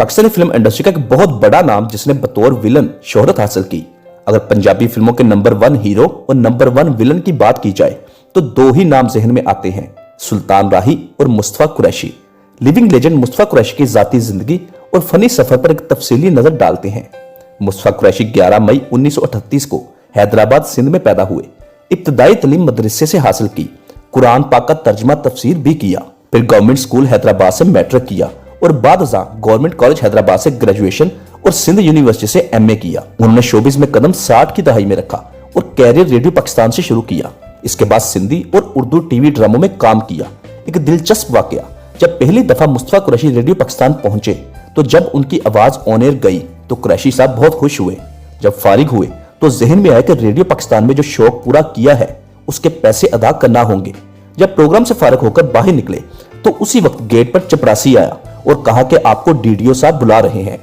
Pakistani film industry का एक बहुत बड़ा नाम जिसने बतौर विलन शोहरत हासिल की। अगर पंजाबी फिल्मों के नंबर 1 हीरो और नंबर 1 विलन की बात की जाए तो दो ही नाम जहन में आते हैं, सुल्तान राही और मुस्तफा कुरैशी। लिविंग लेजेंड मुस्तफा कुरैशी की जाती जिंदगी और फनी सफर पर एक तफसीली नजर डालते हैं। मुस्तफा कुरैशी 11 मई 1938 को हैदराबाद सिंध में पैदा हुए। इब्तदाई तालीम मदरसे से हासिल की, कुरान पाक का तर्जमा तफसीर भी किया। फिर गवर्नमेंट स्कूल हैदराबाद से मैट्रिक किया और बाद गवर्नमेंट कॉलेज हैदराबाद से ग्रेजुएशन और सिंध यूनिवर्सिटी से एमए किया। उन्होंने शोबिस में कदम 60 की दहाई में रखा और कैरियर रेडियो पाकिस्तान से शुरू किया। इसके बाद सिंधी और उर्दू टीवी ड्रामों में काम किया। एक दिलचस्प वाकया, जब पहली दफा मुस्तफा कुरैशी रेडियो पाकिस्तान पहुंचे तो जब उनकी आवाज ऑन एयर गई तो कुरैशी साहब बहुत खुश हुए। जब फारिग हुए तो जहन में आया कि रेडियो पाकिस्तान में जो शौक पूरा किया है उसके पैसे अदा करना होंगे। जब प्रोग्राम से फारिग होकर बाहर निकले तो उसी वक्त गेट पर चपरासी आया और कहा कि आपको डीडीओ साहब बुला रहे हैं।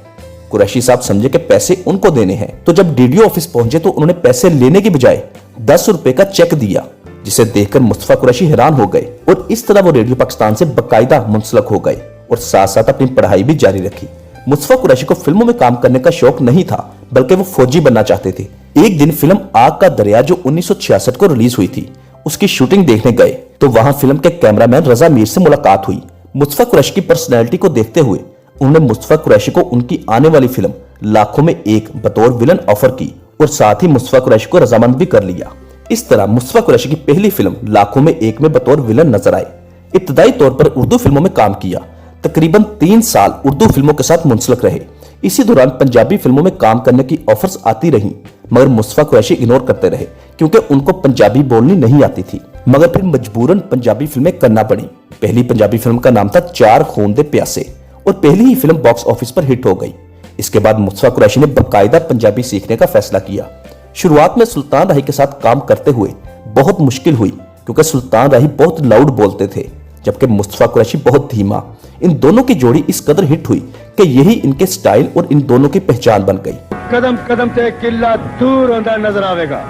कुरैशी साहब समझे कि पैसे उनको देने हैं, तो जब डीडीओ ऑफिस पहुंचे तो उन्होंने पैसे लेने की बजाय 10 रुपए का चेक दिया, जिसे देखकर मुस्तफा कुरैशी हैरान हो गए और इस तरह वो रेडियो पाकिस्तान से बाकायदा मुंसलक हो गए और साथ साथ अपनी पढ़ाई भी जारी रखी। मुस्तफा कुरैशी को फिल्मों में काम करने का शौक नहीं था, बल्कि वो फौजी बनना चाहते थे। एक दिन फिल्म आग का दरिया जो 1966 को रिलीज हुई थी, उसकी शूटिंग देखने गए तो वहां फिल्म के कैमरामैन रजा मीर से मुलाकात हुई। मुस्तफा कुरैशी की पर्सनैलिटी को देखते हुए उन्होंने मुस्तफा कुरैशी को उनकी आने वाली फिल्म लाखों में एक बतौर विलन ऑफर की और साथ ही मुस्तफा कुरैशी को रजामंद भी कर लिया। इस तरह मुस्तफा कुरैशी की पहली फिल्म लाखों में एक में बतौर विलन नजर आए। इब्तदाई तौर पर उर्दू फिल्मों में काम किया। तकरीबन 3 साल उर्दू फिल्मों के साथ मुंसलक रहे। इसी दौरान पंजाबी फिल्मों में काम करने की ऑफर्स आती रहीं, मगर मुस्तफा कुरैशी इग्नोर करते रहे क्योंकि उनको पंजाबी बोलनी नहीं आती थी। मगर फिर मजबूरन पंजाबी फिल्में करना पड़ी। पहली पंजाबी फिल्म का नाम था चार खून दे प्यासे और पहली ही फिल्म बॉक्स ऑफिस पर हिट हो गई। इसके बाद मुस्तफा कुरैशी ने बाकायदा पंजाबी सीखने का फैसला किया। शुरुआत में सुल्तान राही के साथ काम करते हुए बहुत मुश्किल हुई क्योंकि सुल्तान राही बहुत लाउड बोलते थे जबकि मुस्तफा कुरैशी बहुत धीमा। इन दोनों की जोड़ी इस कदर हिट हुई कि यही इनके स्टाइल और इन दोनों की पहचान बन गई। कदम कदम से किला दूर होता नजर आवेगा।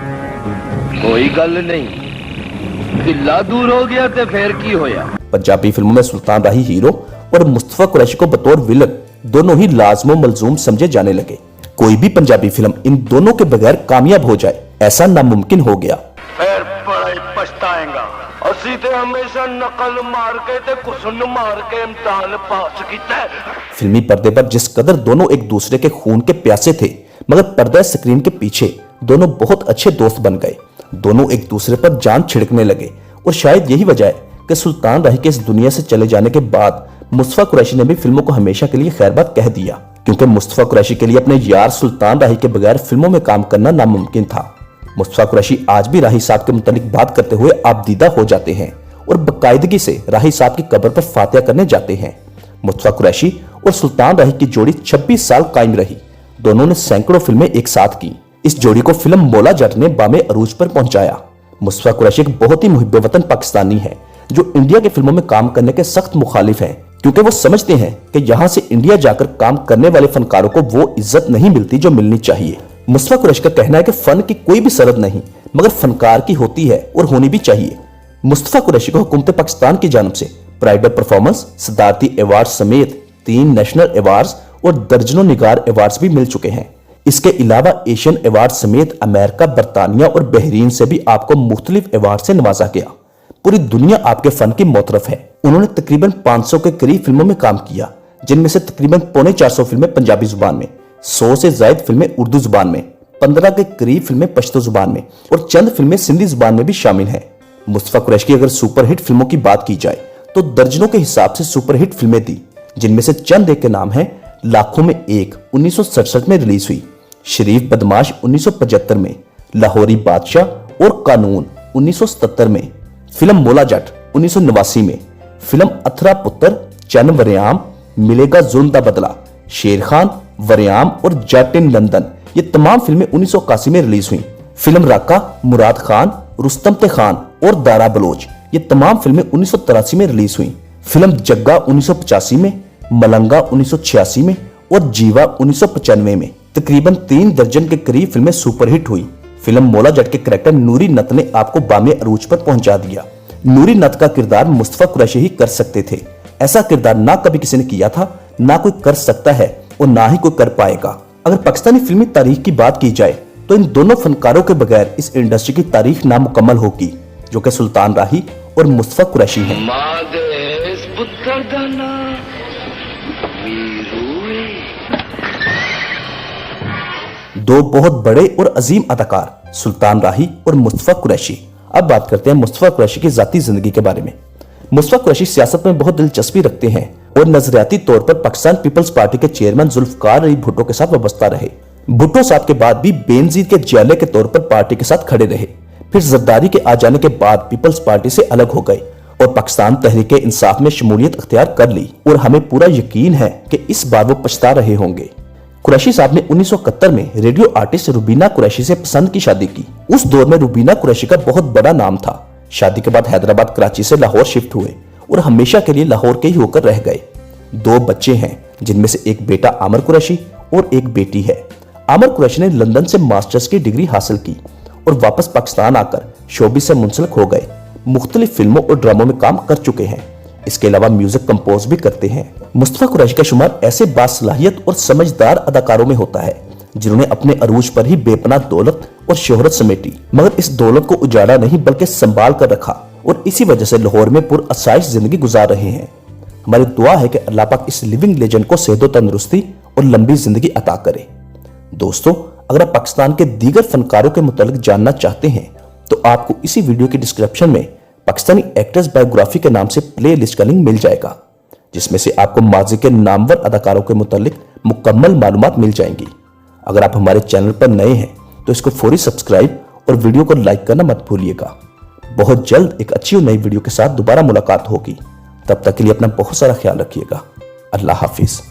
कोई गल नहीं, किला दूर हो गया तो फिर की होया। पंजाबी फिल्मों में सुल्तान राही हीरो और मुस्तफा कुरैशी को बतौर विलन दोनों ही लाजमो मलजूम समझे जाने लगे। कोई भी पंजाबी फिल्म इन दोनों के बगैर कामयाब हो जाए ऐसा नामुमकिन हो गया। फिर बड़ा पछताएगा। असी ते हमेशा नकल मार के ते कुसन मार के इम्तिहान पास कीता है। फिल्मी पर्दे पर जिस कदर दोनों एक दूसरे के खून के प्यासे थे, मगर पर्दा स्क्रीन के पीछे दोनों बहुत अच्छे दोस्त बन गए। दोनों एक दूसरे पर जान छिड़कने लगे और शायद यही वजह है कि सुल्तान राही के इस दुनिया से चले जाने के बाद मुस्तफा कुरैशी ने भी फिल्मों को हमेशा के लिए खैरबाद कह दिया, क्योंकि मुस्तफा कुरैशी के लिए अपने यार सुल्तान राही के बगैर फिल्मों में काम करना नामुमकिन था। मुस्तफा कुरैशी आज भी राही साहब के मुतालिक बात करते हुए आपदीदा हो जाते हैं और बाकायदगी से राही साहब की कब्र पर फातिहा करने जाते हैं। मुस्तफा कुरैशी और सुल्तान राही की जोड़ी 26 साल कायम रही। दोनों ने सैकड़ों फिल्में एक साथ की। इस जोड़ी को फिल्म मौला जट ने बामे अरूज पर पहुंचाया। मुस्तफा कुरैशी एक बहुत ही मुहिब्बे वतन पाकिस्तानी है जो इंडिया के फिल्मों में काम करने के सख्त मुखालिफ है, क्योंकि वो समझते हैं कि यहाँ से इंडिया जाकर काम करने वाले फनकारों को वो इज्जत नहीं मिलती जो मिलनी चाहिए। मुस्तफा कुरैशी का कहना है कि फन की कोई भी शरत नहीं, मगर फनकार की होती है और होनी भी चाहिए। मुस्तफा कुरैशी को हुकूमत पाकिस्तान की जानिब से प्राइड ऑफ परफॉर्मेंस, सदारती अवार्ड समेत 3 नेशनल अवार्ड्स और दर्जनों निगार अवार्ड्स भी मिल चुके हैं। इसके अलावा एशियन अवार्ड समेत अमेरिका, बरतानिया और बहरीन से भी आपको मुख्तलिफ अवार्ड से नवाजा गया। पूरी दुनिया आपके फन की मोतरफ है। उन्होंने तकरीबन 500 के करीब फिल्मों में काम किया, जिनमें से तकरीबन 450 फिल्में पंजाबी जुबान में, 100 से ज्यादा फिल्में उर्दू जुबान में, 15 के करीब फिल्में पश्तो जुबान में और चंद फिल्में सिंधी जुबान में भी शामिल हैं। मुस्तफा कुरैशी की अगर सुपरहिट फिल्मों की बात की जाए तो दर्जनों के हिसाब से सुपरहिट फिल्में दी, जिनमें से चंद एक के नाम है। लाखों में एक 1967 में रिलीज हुई, शरीफ बदमाश 1975 में, लाहौरी बादशाह और कानून 1977 में, फिल्म मौला जट 1989 में, फिल्म अथरा पुत्र, चन वरियाम, मिलेगा जुल्म दा बदला, शेर खान, वरियाम और जट इन लंदन, ये तमाम फिल्में 1981 में रिलीज हुई। फिल्म राका, मुराद खान, रुस्तम ते खान और दारा बलोच, ये तमाम फिल्में 1983 में रिलीज हुई। फिल्म जग्गा 1985 में, मलंगा 1986 में और जीवा 1995 में। तकरीबन 3 दर्जन के करीब फिल्में सुपरहिट हुई। फिल्म मौला जट के कैरेक्टर नूरी नत ने आपको बामे अरूज पर पहुंचा दिया। नूरी नत का किरदार मुस्तफा कुरैशी ही कर सकते थे। ऐसा किरदार ना कभी किसी ने किया था, ना कोई कर सकता है, और ना ही कोई कर पाएगा। अगर पाकिस्तानी फिल्मी तारीख की बात की जाए तो इन दोनों फनकारों के बगैर इस इंडस्ट्री की तारीख नामुकम्मल होगी, जो कि सुल्तान राही और मुस्तफा कुरैशी हैं। दो बहुत बड़े और अजीम अदाकार सुल्तान राही और मुस्तफा कुरैशी। अब बात करते हैं मुस्तफा कुरैशी की जाती जिंदगी के बारे में। मुस्तफा कुरैशी सियासत में बहुत दिलचस्पी रखते हैं और नजरियाती तौर पर पाकिस्तान पीपल्स पार्टी के चेयरमैन जुल्फकार अली भुट्टो के साथ वाबस्ता रहे। भुट्टो साहब के बाद भी बेनजीर के जियाले के तौर पर पार्टी के साथ खड़े रहे। फिर जरदारी के आ जाने के बाद पीपल्स पार्टी से अलग हो गए और पाकिस्तान तहरीके इंसाफ में शमूलियत अख्तियार कर ली और हमें पूरा यकीन है कि इस बार वो पछता रहे होंगे। कुरैशी साहब ने 1971 में रेडियो आर्टिस्ट रुबीना कुरैशी से पसंद की शादी की। उस दौर में रुबीना कुरैशी का बहुत बड़ा नाम था। शादी के बाद हैदराबाद कराची से लाहौर शिफ्ट हुए और हमेशा के लिए लाहौर के ही होकर रह गए। 2 बच्चे हैं, जिनमें से एक बेटा आमर कुरैशी और एक बेटी है। आमर कुरैशी ने लंदन से मास्टर्स की डिग्री हासिल की और वापस पाकिस्तान आकर शोबिस से मुंसलिक हो गए। मुख्तलिफ फिल्मों और ड्रामों में काम कर चुके हैं। इसके अलावा म्यूजिक कंपोज भी करते हैं। मुस्तफा कुरैशी का शुमार ऐसे बासलाहियत और समझदार अदाकारों में होता है जिन्होंने अपने अरूज पर ही बेपनाह दौलत और शोहरत समेटी, मगर इस दौलत को उजाड़ा नहीं बल्कि संभाल कर रखा और इसी वजह से लाहौर में पुरअसाइश जिंदगी गुजार रहे हैं। हमारी दुआ है कि अल्लाह पाक इस लिविंग लेजेंड को सेहत तंदुरुस्ती और लंबी जिंदगी अता करे। दोस्तों, अगर आप पाकिस्तान के दीगर फनकारों के मुतालिक जानना चाहते हैं तो आपको इसी वीडियो के डिस्क्रिप्शन में पाकिस्तानी एक्टर्स बायोग्राफी के नाम से प्ले लिस्ट का लिंक मिल जाएगा, जिसमें से आपको माजी के नामवर अदाकारों के मुतालिक मुकम्मल मालूमात मिल जाएंगी। अगर आप हमारे चैनल पर नए हैं तो इसको फौरी सब्सक्राइब और वीडियो को लाइक करना मत भूलिएगा। बहुत जल्द एक अच्छी और नई वीडियो के साथ दोबारा मुलाकात होगी। तब तक के लिए अपना बहुत सारा ख्याल रखिएगा। अल्लाह हाफिज।